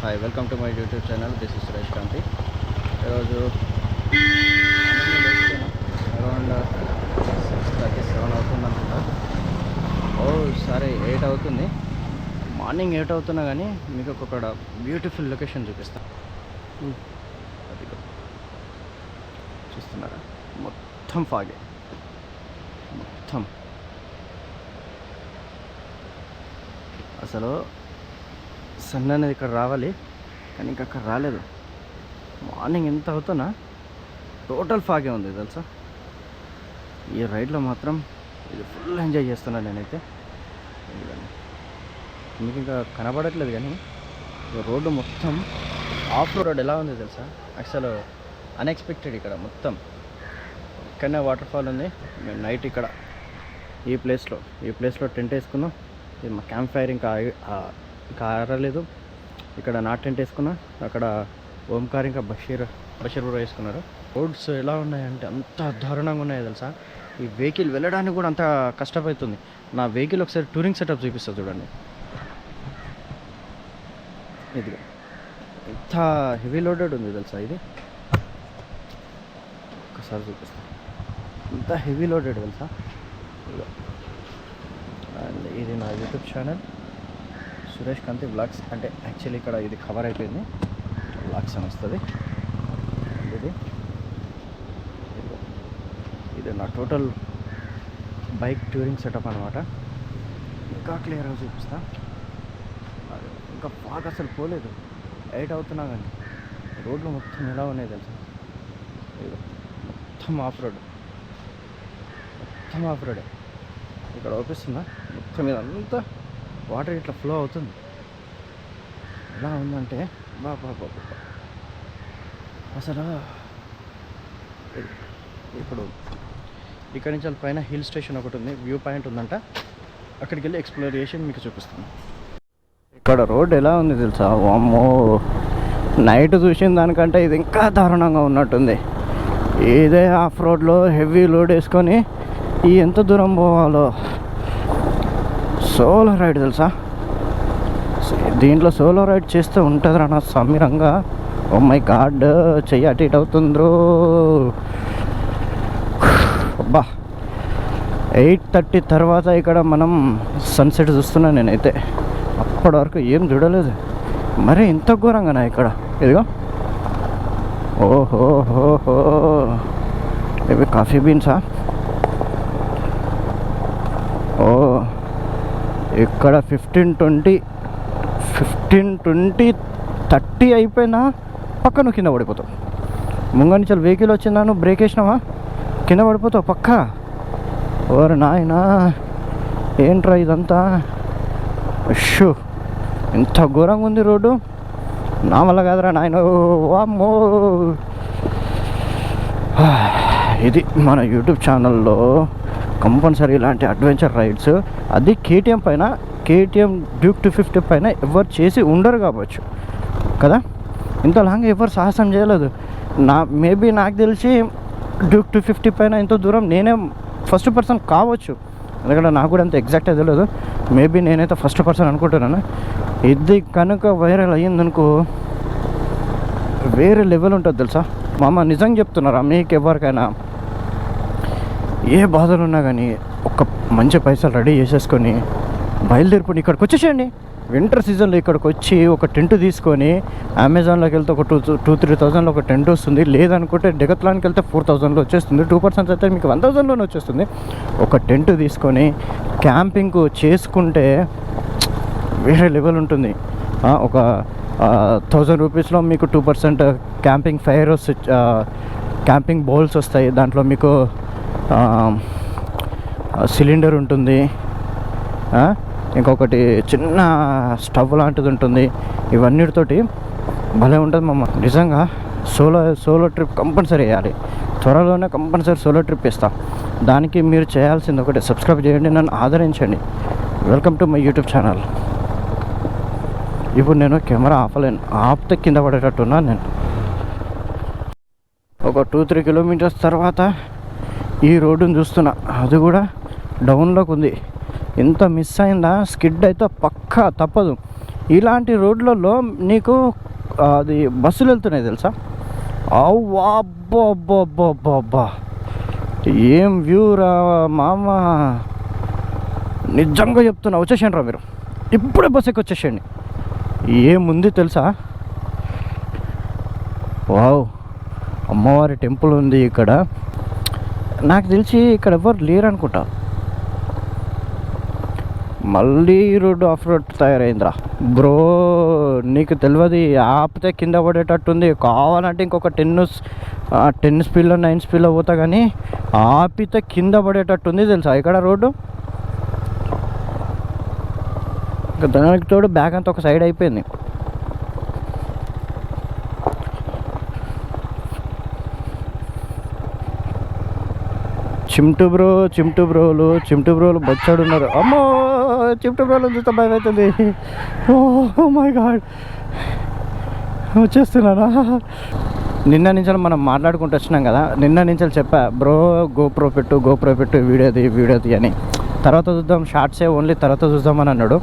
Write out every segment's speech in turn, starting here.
Hi, welcome to my YouTube channel. This is Suresh Kanthi. ఈరోజు around 6:37 అవుతుంది అనుకుంటా. సారీ 8 అవుతుంది. మార్నింగ్ 8 అవుతున్నా కానీ మీకు ఒక బ్యూటిఫుల్ లొకేషన్ చూపిస్తాను. అది చూస్తున్నారా, మొత్తం ఫాగే, మొత్తం అసలు సన్ అనేది ఇక్కడ రావాలి కానీ ఇంకా అక్కడ రాలేదు. మార్నింగ్ ఎంత అవుతున్నా టోటల్ ఫాగే ఉంది తెలుసా. ఈ రైడ్లో మాత్రం ఇది ఫుల్ ఎంజాయ్ చేస్తున్నాను నేనైతే. మీకు ఇంకా కనబడట్లేదు కానీ రోడ్డు మొత్తం ఆఫ్ రోడ్ ఎలా ఉంది తెలుసా. అసలు అన్ఎక్స్పెక్టెడ్. ఇక్కడ మొత్తం ఇక్కడనే వాటర్ ఫాల్ ఉంది. మేము నైట్ ఇక్కడ ఈ ప్లేస్లో టెంట్ వేసుకున్నాం. ఇది మా క్యాంప్ ఫైర్ ఇంకా ఆరలేదు. ఇక్కడ నా టెంట్ వేసుకున్నా. అక్కడ ఓంకార్ ఇంకా బషీర్ కూడా వేసుకున్నారు. రోడ్స్ ఎలా ఉన్నాయంటే అంత దారుణంగా ఉన్నాయి తెలుసా. ఈ వెహికల్ వెళ్ళడానికి కూడా అంత కష్టపడుతుంది. నా వెహికల్ ఒకసారి టూరింగ్ సెటప్ చూపిస్తుంది చూడండి. ఇది ఎంత హెవీ లోడెడ్ ఉంది తెలుసా. ఇది ఒకసారి చూపిస్తాను. ఎంత హెవీ లోడెడ్ తెలుసా. అండ్ ఇది నా యూట్యూబ్ ఛానల్ సురేష్ కాంతి వ్లాగ్స్. అంటే యాక్చువల్లీ ఇక్కడ ఇది కవర్ అయిపోయింది, వ్లాగ్స్ అని వస్తుంది. ఇది నా టోటల్ బైక్ టూరింగ్ సెటప్ అనమాట. ఇంకా క్లియర్గా చూపిస్తా. ఇంకా ఫాగ్ అసలు పోలేదు. 8 అవుతున్నా కానీ రోడ్లు మొత్తం ఎలా ఉన్నాయి తెలుసా. ఇది మొత్తం ఆఫ్ రోడ్, ఇక్కడ ఓపిస్తుందా మొత్తం. మీద అంతా వాటర్ ఇట్లా ఫ్లో అవుతుంది. ఎలా ఉందంటే బాబా అసలు. ఇప్పుడు ఇక్కడ నుంచి పైన హిల్ స్టేషన్ ఒకటి ఉంది, వ్యూ పాయింట్ ఉందంట. అక్కడికి వెళ్ళి ఎక్స్ప్లోరేషన్ మీకు చూపిస్తాను. ఇక్కడ రోడ్ ఎలా ఉంది తెలుసా. వామ్మో, నైట్ చూసిన దానికంటే ఇది ఇంకా దారుణంగా ఉన్నట్టుంది. ఇదే ఆఫ్ రోడ్లో హెవీ లోడ్ వేసుకొని ఎంత దూరం పోవాలో. సోలో రైడ్ తెలుసా. దీంట్లో సోలో రైడ్ చేస్తూ ఉంటుందిరా నా సమీరంగా. ఓ మై గాడ్, చెయ్యి అటు ఇటు అవుతుండ్రు. అబ్బా, 8:30 తర్వాత ఇక్కడ మనం సన్సెట్ చూస్తున్నాను నేనైతే. అప్పటి వరకు ఏం చూడలేదు. మరి ఇంత ఘోరంగానా ఇక్కడ. ఇదిగో, ఓహోహోహో, ఇవి కాఫీ బీన్సా. ఓ, ఇక్కడ 15, 20, 30 అయిపోయినా పక్క నువ్వు కింద పడిపోతావు. ముంగ నుంచి వెహికల్ వచ్చిందా, నువ్వు బ్రేక్ వేసినావా కింద పడిపోతావు పక్క. ఓరు నాయనా, ఏంట్రా ఇదంతా. షూ, ఎంత ఘోరంగా ఉంది రోడ్డు. నా వల్ల కాదురా నాయన. వామ్మో. ఇది మన యూట్యూబ్ ఛానల్లో కంపల్సరీ ఇలాంటి అడ్వెంచర్ రైడ్స్, అది కేటీఎం పైన, కేటీఎం డ్యూక్ 250 పైన ఎవరు చేసి ఉండరు కావచ్చు కదా. ఇంత లాంగ్ ఎవరు సాహసం చేయలేదు. మేబీ నాకు తెలిసి డ్యూక్ 250 పైన ఇంత దూరం నేనే ఫస్ట్ పర్సన్ కావచ్చు. ఎందుకంటే నాకు కూడా అంత ఎగ్జాక్ట్గా తెలియదు. మేబీ నేనైతే ఫస్ట్ పర్సన్ అనుకుంటున్నాను. ఇది కనుక వైరల్ అయ్యిందనుకో వేరే లెవెల్ ఉంటుంది తెలుసా. మామ నిజంగా చెప్తున్నారా, మీకు ఎవరికైనా ఏ బాధలు ఉన్నా కానీ ఒక మంచి పైసలు రెడీ చేసేసుకొని బయలుదేరిపోయి ఇక్కడికి వచ్చేసేయండి. వింటర్ సీజన్లో ఇక్కడికి వచ్చి ఒక టెంట్ తీసుకొని అమెజాన్లోకి వెళ్తే ఒక 2,000-3,000లో ఒక టెంట్ వస్తుంది. లేదనుకుంటే డెకత్లాన్కి వెళ్తే 4,000లో వచ్చేస్తుంది. 2% అయితే మీకు 1,000లోనే వచ్చేస్తుంది. ఒక టెంట్ తీసుకొని క్యాంపింగ్ చేసుకుంటే వేరే లెవెల్ ఉంటుంది. ఒక 1,000 రూపీస్లో మీకు 2% క్యాంపింగ్ ఫైర్, క్యాంపింగ్ బౌల్స్ వస్తాయి. దాంట్లో మీకు సిలిండర్ ఉంటుంది, ఇంకొకటి చిన్న స్టవ్ లాంటిది ఉంటుంది. ఇవన్నిటితోటి భలే ఉంటుంది మామ. నిజంగా సోలో ట్రిప్ కంపల్సరీ వేయాలి. త్వరలోనే కంపల్సరీ సోలో ట్రిప్ ఇస్తాం. దానికి మీరు చేయాల్సింది ఒకటి, సబ్స్క్రైబ్ చేయండి, నన్ను ఆదరించండి. Welcome to my YouTube channel. ఇప్పుడు నేను కెమెరా ఆపలేను, ఆపితే కింద పడేటట్టున్నాను నేను. ఒక 2-3 కిలోమీటర్స్ తర్వాత ఈ రోడ్డును చూస్తున్నా, అది కూడా డౌన్లోకి ఉంది. ఇంత మిస్ అయిందా, స్కిడ్ అయితే పక్కా తప్పదు. ఇలాంటి రోడ్లలో నీకు అది బస్సులు వెళ్తున్నాయి తెలుసా? అవ్వా అబ్బా అబ్బా అబ్బా అబ్బా అబ్బా, ఏం వ్యూ రా మామ, నిజంగా చెప్తున్నా. వచ్చేసేయండి రా మీరు, ఇప్పుడే బస్ ఎక్కి వచ్చేసేయండి. ఏముంది తెలుసా? వావ్, అమ్మవారి టెంపుల్ ఉంది ఇక్కడ. నాకు తెలిసి ఇక్కడ ఎవరు లేరు అనుకుంటా. మళ్ళీ రోడ్డు ఆఫ్ రోడ్ తయారైందిరా బ్రో. నీకు తెలియదు, ఆపితే కింద పడేటట్టుంది. కావాలంటే ఇంకొక 10 స్పీడ్లో 9 స్పీడ్లో పోతా, కానీ ఆపితే కింద పడేటట్టుంది తెలుసా ఇక్కడ రోడ్డు. ఇంకా దానికి తోడు బ్యాగ్ అంతా ఒక సైడ్ అయిపోయింది. చిమ్టు బ్రోలు బచ్చాడు ఉన్నారు. అమ్మో, చిమ్టు బ్రోలు చూస్తే భయం అవుతుంది. ఓ మై గాడ్, వచ్చేస్తున్నానా? నిన్న నుంచి మనం మాట్లాడుకుంటూ వచ్చినాం కదా, నిన్న నుంచి చెప్పా బ్రో గోప్రో పెట్టు వీడియోది అని. తర్వాత చూద్దాం, షార్ట్సే ఓన్లీ తర్వాత చూద్దామని అన్నాడు.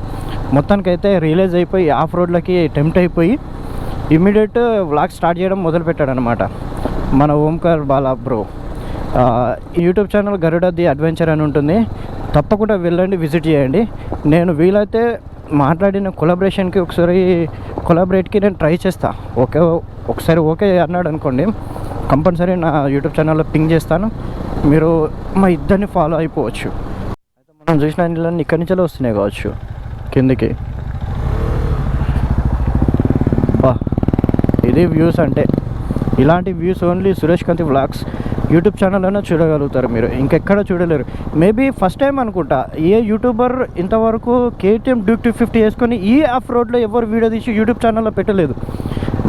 మొత్తానికైతే రియలైజ్ అయిపోయి ఆఫ్ రోడ్లకి టెంప్ట్ అయిపోయి ఇమ్మీడియట్ వ్లాగ్ స్టార్ట్ చేయడం మొదలుపెట్టాడు అనమాట మన Omkar Bala bro. YouTube channel Garuda the adventure అని ఉంటుంది, తప్పకుండా వెళ్ళండి, విజిట్ చేయండి. నేను వీలైతే మాట్లాడిన కొలాబరేట్కి నేను ట్రై చేస్తా. ఒకసారి ఓకే అన్నాడు అనుకోండి, కంపల్సరీ నా యూట్యూబ్ ఛానల్లో పింగ్ చేస్తాను, మీరు మా ఇద్దరిని ఫాలో అయిపోవచ్చు. అయితే మనం చూసిన నీళ్ళని ఇక్కడి నుంచే వస్తున్నాయి కావచ్చు కిందికి. బా, ఇది వ్యూస్ అంటే. ఇలాంటి వ్యూస్ ఓన్లీ సురేష్ కాంతి వ్లాగ్స్ యూట్యూబ్ ఛానల్లోనే చూడగలుగుతారు, మీరు ఇంకెక్కడ చూడలేరు. మేబీ ఫస్ట్ టైం అనుకుంటా ఏ యూట్యూబర్ ఇంతవరకు KTM డ్యూక్ 250 వేసుకొని ఈ ఆఫ్ రోడ్లో ఎవరు వీడియో తీసి యూట్యూబ్ ఛానల్లో పెట్టలేదు.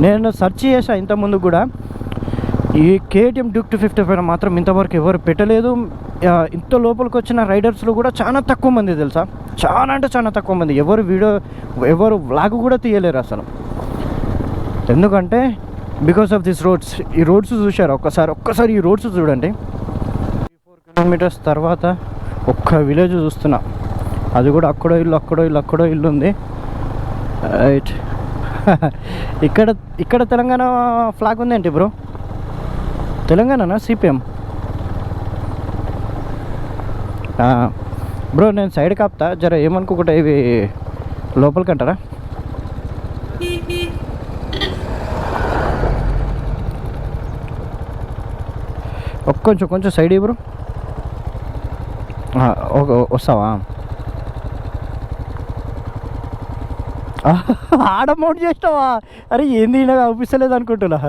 నేను సెర్చ్ చేసా ఇంతకుముందు కూడా, ఈ KTM డ్యూక్ 250 పైన మాత్రం ఇంతవరకు ఎవరు పెట్టలేదు. ఇంత లోపలికి వచ్చిన రైడర్స్లో కూడా చాలా తక్కువ మంది తెలుసా, చాలా అంటే చాలా తక్కువ మంది ఎవరు వ్లాగ్ కూడా తీయలేరు అసలు. ఎందుకంటే బికాస్ ఆఫ్ దిస్ రోడ్స్. ఈ రోడ్స్ చూశారు ఒక్కసారి ఈ రోడ్స్ చూడండి. 4 కిలోమీటర్స్ తర్వాత ఒక్క విలేజ్ చూస్తున్నా, అది కూడా అక్కడో ఇల్లు ఉంది. రైట్. ఇక్కడ తెలంగాణ ఫ్లాగ్ ఉందేంటి బ్రో? తెలంగాణనా CPM? బ్రో నేను సైడ్ కాపుతా, జర ఏమనుకోకుండా ఇవి లోపలికి అంటారా? కొంచెం సైడ్ బ్రో. వస్తావా? ఆడ మౌంట్ చేస్తావా? అరే ఏంది ఇలా అవుపిస్తలేదు అనుకుంటున్నా.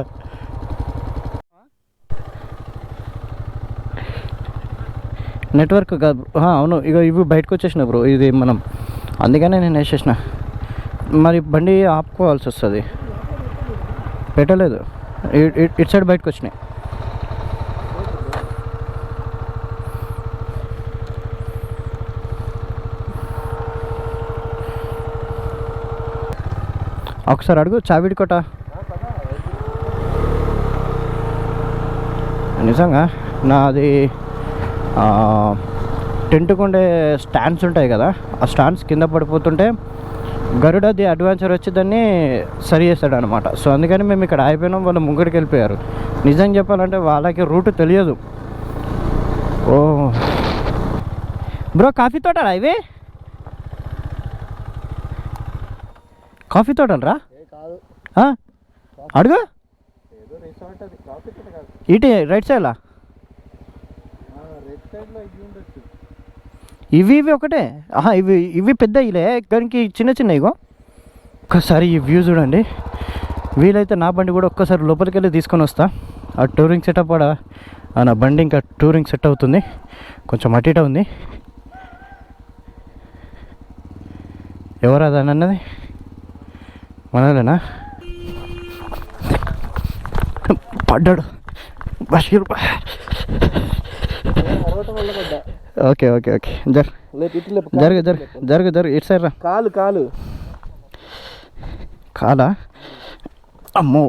నెట్వర్క్ కాదు, అవును. ఇక ఇవి బయటకు వచ్చేసిన బ్రో, ఇది మనం అందుకనే నేను వేసేసిన. మరి బండి ఆపుకోవాల్సి వస్తుంది, పెట్టలేదు. ఇటు సైడ్ బయటకు వచ్చినాయి. ఒకసారి అడుగు చావిడి కోట. నిజంగా నాది టెంట్కు ఉండే స్టాండ్స్ ఉంటాయి కదా, ఆ స్టాండ్స్ కింద పడిపోతుంటే గరుడ ది అడ్వెంచర్ వచ్చి దాన్ని సరి చేస్తాడు అనమాట. సో అందుకని మేము ఇక్కడ అయిపోయినాం, వాళ్ళు ముంగడికి వెళ్ళిపోయారు. నిజం చెప్పాలంటే వాళ్ళకి రూట్ తెలియదు. ఓ బ్రో, కాఫీ తోటరా ఇవి? కాఫీ తోటలరా? అడుగు. ఇటు రైట్ సైడ్లా ఇవి ఒకటే. ఇవి పెద్ద ఇలే, దానికి చిన్న ఇగో. ఒక్కసారి ఈ వ్యూ చూడండి. వీలైతే నా బండి కూడా ఒక్కసారి లోపలికి వెళ్ళి తీసుకొని వస్తా. ఆ టూరింగ్ సెటప్ కూడా నా బండి ఇంకా టూరింగ్ సెట్ అవుతుంది, కొంచెం అటు ఉంది. ఎవరు అదని అన్నది? మనలేనా? పడ్డాడు బషీర్. ఓకే జరుగు ఇటు సైడ్ రా. కాలా? అమ్మో,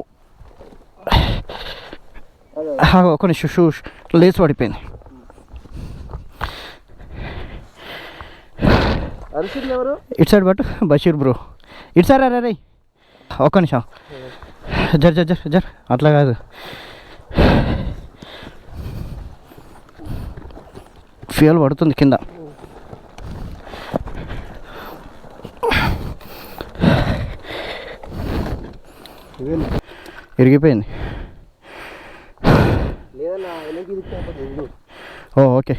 కొన్ని షూ లేచి పడిపోయింది. ఇటు సైడ్ బట్ బషీర్ బ్రో. ఇటు సార్ అరే రే ఒక్క నిమిషం జర్ జర్ జర్ జర్ అట్లా కాదు ఫ్యూయల్ పడుతుంది కింద ఇరిగిపోయింది ఓ ఓకే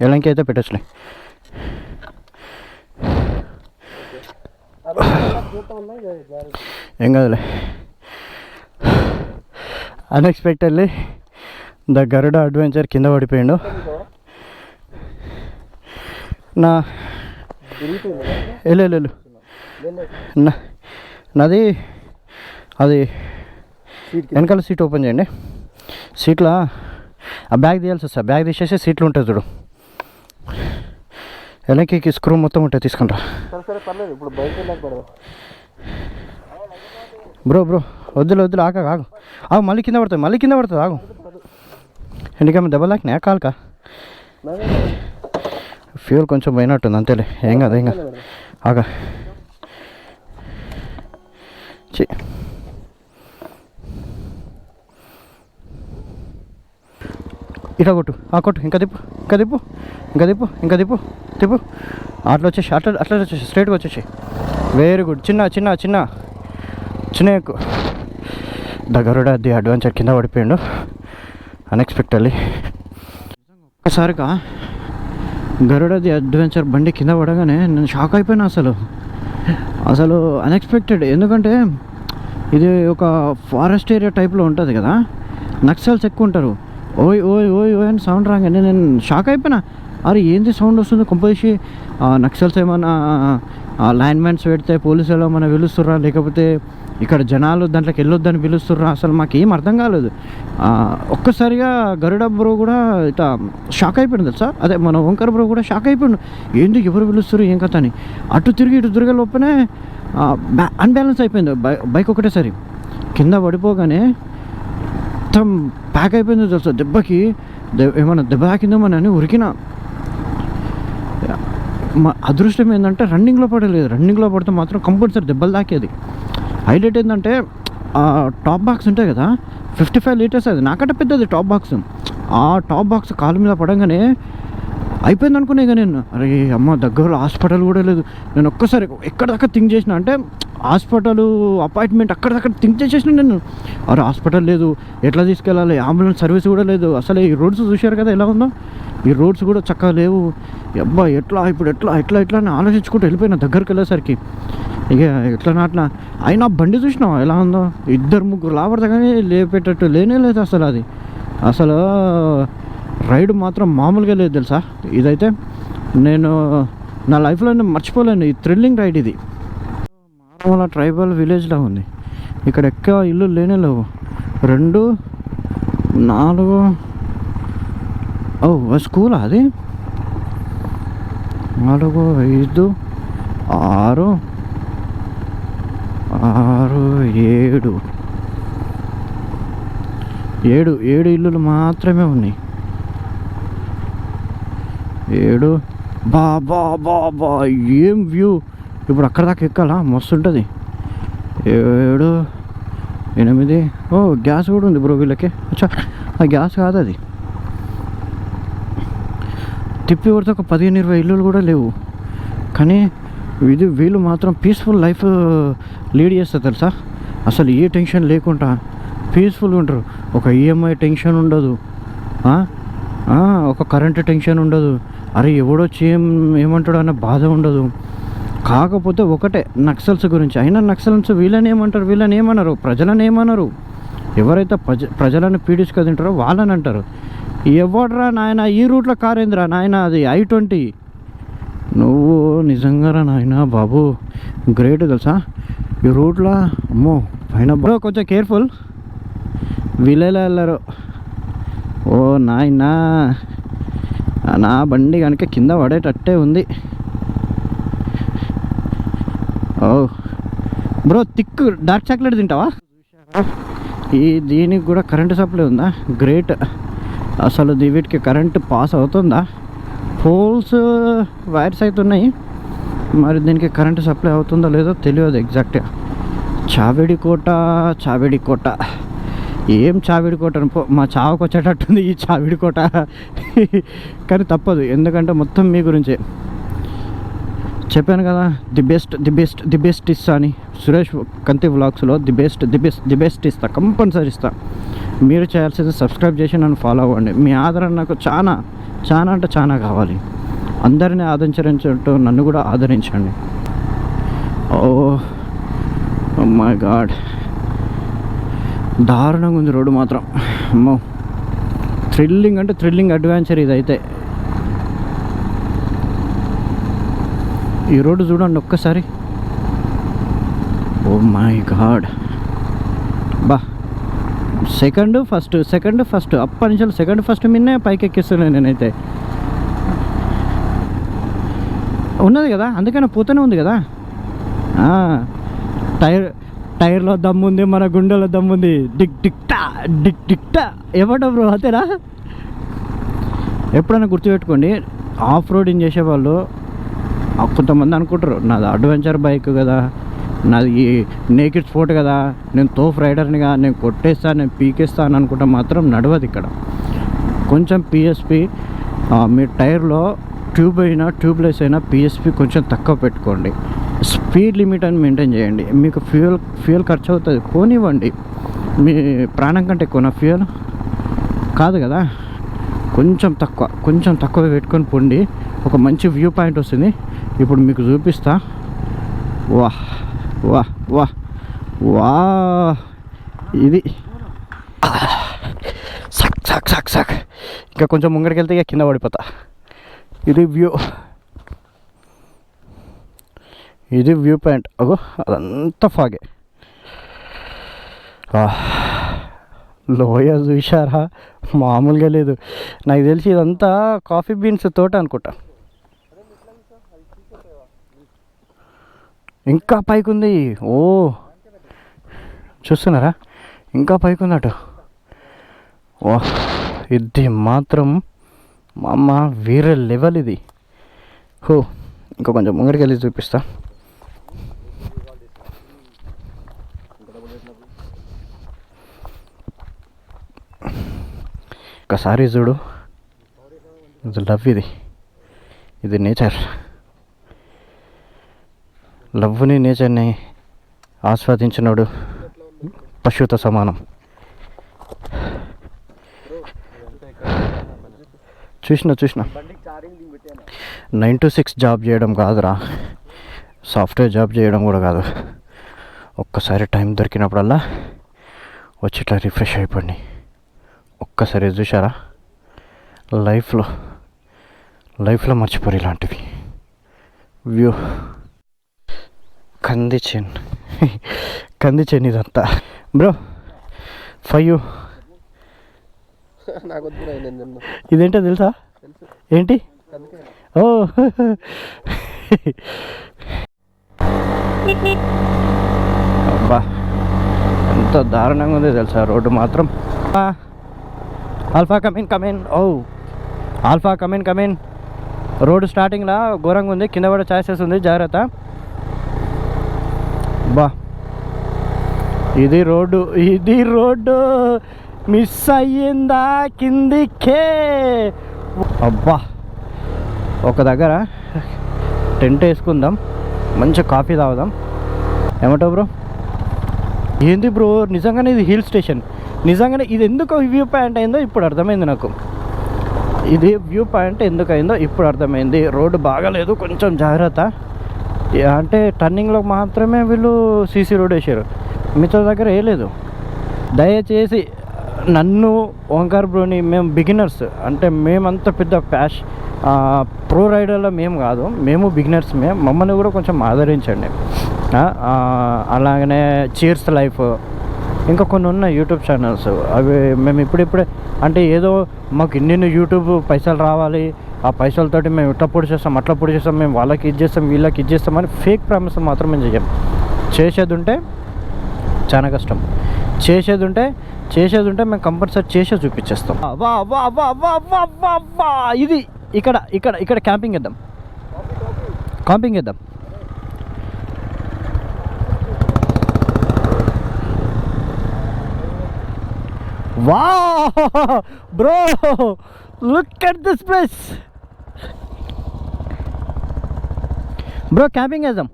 ఎలంకి అయితే పెట్టచ్చులే ఏం కాదులే అన్ఎక్స్పెక్టెడ్లీ ద గరుడ అడ్వెంచర్ కింద పడిపోయిండు నా వెళ్ళు నాది అది వెనకాల సీట్ ఓపెన్ చేయండి సీట్లో ఆ బ్యాగ్ తీయాల్సి వస్తుంది బ్యాగ్ తీసేసి సీట్లు ఉంటుంది చూడు వెనక్కి స్క్రూ మొత్తం ఉంటుంది తీసుకుంటా బ్రో వద్దులు ఆగు ఆగు మళ్ళీ కింద పడుతుంది ఆగు ఎందుకమ్మా దెబ్బ లాకినా కాలుకా ఫ్యూల్ కొంచెం పోయినట్టుంది అంతేలే ఏం కాదు ఆగా ఇట్లా కొట్టు ఇంకా తిప్పు అట్లా వచ్చేసి స్ట్రైట్గా వచ్చేసి వెరీ గుడ్ చిన్న ఎక్కువ దగ్గరుడ ది అడ్వెంచర్ కింద పడిపోయాడు అన్ఎక్స్పెక్టెడ్లీ ఒక్కసారిగా గరుడ ది అడ్వెంచర్ బండి కింద పడగానే నేను షాక్ అయిపోయినా అసలు అన్ఎక్స్పెక్టెడ్ ఎందుకంటే ఇది ఒక ఫారెస్ట్ ఏరియా టైప్లో ఉంటుంది కదా నక్సల్స్ ఎక్కువ ఉంటారు ఓయ్ ఓయ్ ఓయ్ ఓయ్ అని సౌండ్ రాగానే నేను షాక్ అయిపోయినా అరే ఏంది సౌండ్ వస్తుంది కొంపేసి నక్సల్స్ ఏమన్నా లైన్ మ్యాన్స్ పెడితే పోలీసులు ఏమన్నా పిలుస్తుర్రా లేకపోతే ఇక్కడ జనాలు దాంట్లోకి వెళ్ళొద్దని పిలుస్తుర్రా అసలు మాకేం అర్థం కాలేదు ఒక్కసారిగా గరుడ బ్రో కూడా ఇట్లా షాక్ అయిపోయింది తెలుసా అదే మన ఓంకర్ బ్రో కూడా షాక్ అయిపోయిండు ఏంది ఎవరు పిలుస్తారు ఏం కథ అని అటు తిరిగే లోపనే అన్బ్యాలెన్స్ అయిపోయింది బైక్ ఒకటేసారి కింద పడిపోగానే మొత్తం ప్యాక్ అయిపోయింది తెలుసా దెబ్బకి ఏమన్నా దెబ్బ తాకిందేమని అని ఉరికినా మా అదృష్టం ఏంటంటే రన్నింగ్లో పడితే మాత్రం కంపల్సరీ దెబ్బలు తాకేది హైలైట్ ఏంటంటే టాప్ బాక్స్ ఉంటాయి కదా 55 లీటర్స్ అది నాకంటే పెద్దది టాప్ బాక్స్ ఆ టాప్ బాక్స్ కాలు మీద పడంగానే అయిపోయింది అనుకునే ఇక నేను అరే అమ్మ దగ్గరలో హాస్పిటల్ కూడా లేదు నేను ఒక్కసారి ఎక్కడ దాకా థింక్ చేసిన అంటే హాస్పిటల్ అపాయింట్మెంట్ అక్కడ థింక్ చేసేసిన నేను అరే హాస్పిటల్ లేదు ఎట్లా తీసుకెళ్ళాలి అంబులెన్స్ సర్వీస్ కూడా లేదు అసలు ఈ రోడ్స్ చూశారు కదా ఎలా ఉందో ఈ రోడ్స్ కూడా చక్కగా లేవు అబ్బా ఎట్లా అని ఆలోచించుకుంటూ వెళ్ళిపోయినా దగ్గరికి వెళ్ళేసరికి ఇక ఎట్లా అయినా బండి చూసినావా ఎలా ఉందో 2-3 లాభపడతా కానీ లేపేటట్టు లేనే లేదు అసలు రైడ్ మాత్రం మామూలుగా లేదు తెలుసా ఇదైతే నేను నా లైఫ్లో మర్చిపోలేను ఈ థ్రిల్లింగ్ రైడ్ ఇది మామూలు ట్రైబల్ విలేజ్లా ఉంది ఇక్కడ ఎక్కువ ఇల్లు లేనే లేవు 2 4 స్కూలా అది 4 5 6 7 ఇల్లులు మాత్రమే ఉన్నాయి 7 బా ఏం వ్యూ ఇప్పుడు అక్కడ దాకా ఎక్కాలా మస్తు ఉంటుంది 7 8 గ్యాస్ కూడా ఉంది బ్రో వీళ్ళకి అచ్చా ఆ గ్యాస్ కాదు అది తిప్పి కొడితే ఒక 15-20 ఇల్లులు కూడా లేవు కానీ వీళ్ళు మాత్రం పీస్ఫుల్ లైఫ్ లీడ్ చేస్తారు తెలుసా అసలు ఏ టెన్షన్ లేకుండా పీస్ఫుల్గా ఉంటారు ఒక ఈఎంఐ టెన్షన్ ఉండదు ఒక కరెంట్ టెన్షన్ ఉండదు అరే ఎవడొచ్చి ఏమంటాడు అన్న బాధ ఉండదు కాకపోతే ఒకటే నక్సల్స్ గురించి అయినా నక్సల్స్ వీళ్ళని ఏమన్నారు ప్రజలను ఏమన్నారు ఎవరైతే ప్రజలను పీడించుకు తింటారో వాళ్ళని అంటారు ఎవడరా నాయన ఈ రూట్లో కార్ ఏందిరా నాయన అది I-20 నువ్వు నిజంగా నాయన బాబు గ్రేట్ తెలుసా ఈ రూట్లో అమ్మో పైన బ్రో కొంచెం కేర్ఫుల్ వీళ్ళేలా వెళ్ళారు ఓ నాయనా నా బండి కనుక కింద పడేటట్టే ఉంది బ్రో థిక్ డార్క్ చాక్లెట్ తింటావా దీనికి కూడా కరెంటు సప్లై ఉందా గ్రేట్ అసలు వీటికి కరెంటు పాస్ అవుతుందా పోల్స్ వైర్స్ అయితే ఉన్నాయి మరి దీనికి కరెంటు సప్లై అవుతుందో లేదో తెలియదు ఎగ్జాక్ట్గా. చావిడికోట ఏం చావిడికోట మా చావుకు వచ్చేటట్టుంది ఈ చావిడికోట. కానీ తప్పదు, ఎందుకంటే మొత్తం మీ గురించే చెప్పాను కదా. ది బెస్ట్ ఇస్తా అని సురేష్ కంతి వ్లాగ్స్లో ది బెస్ట్ ఇస్తా, కంపల్సరీ ఇస్తా. మీరు చేయాల్సింది సబ్స్క్రైబ్ చేసి నన్ను ఫాలో అవ్వండి. మీ ఆదరణ నాకు చాలా అంటే చాలా కావాలి. అందరినీ ఆదరించడంతో నన్ను కూడా ఆదరించండి. ఓ మై గాడ్, దారుణంగా ఉంది రోడ్డు మాత్రం. అమ్మో, థ్రిల్లింగ్ అంటే థ్రిల్లింగ్ అడ్వెంచర్ ఇదైతే. ఈ రోడ్డు చూడండి ఒక్కసారి. ఓ మై గాడ్, బా సెకండ్ ఫస్ట్ అప్పటి నుంచి సెకండ్ ఫస్ట్ మిన్నే పైకి ఎక్కిస్తున్నాను నేనైతే. ఉన్నది కదా, అందుకని పోతూనే ఉంది కదా. టైర్లో దమ్ముంది, మన గుండెలో దమ్ముంది. డిక్ డిక్టా ఏమంటా బ్రో, అంతేనా? ఎప్పుడైనా గుర్తుపెట్టుకోండి, ఆఫ్ రోడింగ్ చేసేవాళ్ళు కొంతమంది అనుకుంటారు నాది అడ్వెంచర్ బైక్ కదా, నాది నేకిడ్ స్పోర్ట్ కదా, నేను తోఫ్ రైడర్నిగా, నేను కొట్టేస్తాను, నేను పీకేస్తాను అనుకుంటా మాత్రం నడవదు ఇక్కడ. కొంచెం పిఎస్పి మీ టైర్లో ట్యూబ్లెస్ అయినా పిఎస్పి కొంచెం తక్కువ పెట్టుకోండి. స్పీడ్ లిమిట్ అని మెయింటైన్ చేయండి. మీకు ఫ్యూయల్ ఖర్చు అవుతుంది, పోనివ్వండి. మీ ప్రాణం కంటే ఎక్కువ నా ఫ్యూయల్ కాదు కదా. కొంచెం తక్కువ పెట్టుకొని పోండి. ఒక మంచి వ్యూ పాయింట్ వస్తుంది. ఇప్పుడు మీకు చూపిస్తా. వాహ్ వాహ్ వాహ్ వా, ఇది సక్ ఇంకా కొంచెం ముంగడికి వెళ్తే ఇక కింద పడిపోతా. ఇది వ్యూ పాయింట్. అగో అదంతా ఫాగే. లోయ చూశారా, మామూలుగా లేదు. నాకు తెలిసి ఇదంతా కాఫీ బీన్స్ తోట అనుకుంటా. ఇంకా పైకి ఉంది. ఓ చూస్తున్నారా, ఇంకా పైకి ఉందట. ఓ ఇది మాత్రం మా అమ్మ వేరే లెవెల్ ఇది. హో, ఇంకా కొంచెం ముంగడికి వెళ్ళి చూపిస్తా. ఒకసారి చూడు, ఇది లవ్, ఇది నేచర్. లవ్ని నేచర్ని ఆస్వాదించినోడు పశువుతో సమానం. చూసిన 9 to 6 జాబ్ చేయడం కాదురా, సాఫ్ట్వేర్ జాబ్ చేయడం కూడా కాదు. ఒక్కసారి టైం దొరికినప్పుడల్లా వచ్చి ఇట్లా రిఫ్రెష్ అయిపోండి. ఒక్కసారి చూసారా, లైఫ్లో మర్చిపోరు ఇలాంటివి. వ్యూ కంది చేను ఇదంతా. బ్రో 5 ఇదేంటో తెలుసా? ఏంటి? ఓ అబ్బా, ఎంత దారుణంగా ఉంది తెలుసా రోడ్డు మాత్రం. Alpha come in. Oh alpha come in. రోడ్డు స్టార్టింగ్లో ఘోరంగా ఉంది, కింద కూడా ఛాయిసెస్ ఉంది, జాగ్రత్త. బా, ఇది రోడ్డు మిస్ అయ్యిందా కిందికే. అబ్బా, ఒక దగ్గర టెంట్ వేసుకుందాం, మంచి కాఫీ తాగుదాం. ఏమంటావు బ్రో? ఏంది బ్రో, నిజంగానే ఇది హిల్ స్టేషన్. నిజంగానే ఇది ఎందుకు వ్యూ పాయింట్ అయిందో ఇప్పుడు అర్థమైంది నాకు. ఇది వ్యూ పాయింట్ ఎందుకు అయిందో ఇప్పుడు అర్థమైంది. రోడ్డు బాగాలేదు, కొంచెం జాగ్రత్త. అంటే టర్నింగ్లో మాత్రమే వీళ్ళు సీసీ రోడ్ వేసారు, మిగతా దగ్గర వేయలేదు. దయచేసి నన్ను, ఓంకార్ బ్రోని, మేము బిగినర్స్, అంటే మేమంత పెద్ద ప్రో రైడర్లో మేము కాదు, మేము బిగినర్స్. మమ్మల్ని కూడా కొంచెం ఆదరించండి. అలాగనే చీర్స్ లైఫ్, ఇంకా కొన్ని ఉన్న యూట్యూబ్ ఛానల్స్, అవి మేము ఇప్పుడిప్పుడే, అంటే ఏదో మాకు ఇన్ని యూట్యూబ్ పైసలు రావాలి, ఆ పైసలతోటి మేము ఇట్లా పొడి చేస్తాం, అట్లా పొడి చేస్తాం, మేము వాళ్ళకి ఇది చేస్తాం, వీళ్ళకి ఇది చేస్తాం అని ఫేక్ ప్రామిస్ మాత్రం మేము చెయ్యం. చేసేది ఉంటే చాలా కష్టం, చేసేది ఉంటే మేము కంపల్సరీ చేసే చూపించేస్తాం. వా వా వా వా వా వా వా, ఇది ఇక్కడ క్యాంపింగ్ వేద్దాం. Wow, bro, look at this place. Bro, camping వేద్దాం.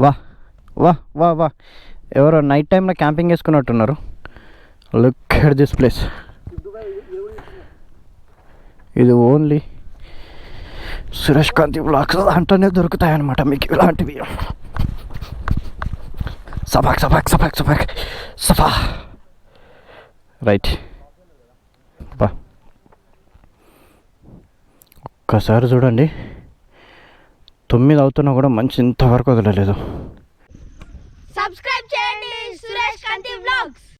వా వా వా వా ఎవరో నైట్ టైంలో క్యాంపింగ్ వేసుకున్నట్టున్నారు. Look at this place. ఇది ఓన్లీ సురేష్ కాంతి బ్లాగ్స్ దాంట్లోనే దొరుకుతాయన్నమాట మీకు ఇలాంటివి. సఫాక్ సఫాక్ సఫాక్ సఫాక్ సఫా రైట్. బా ఒక్కసారి చూడండి, 9 అవుతున్నా కూడా మంచి ఇంతవరకు వదలలేదు. Subscribe.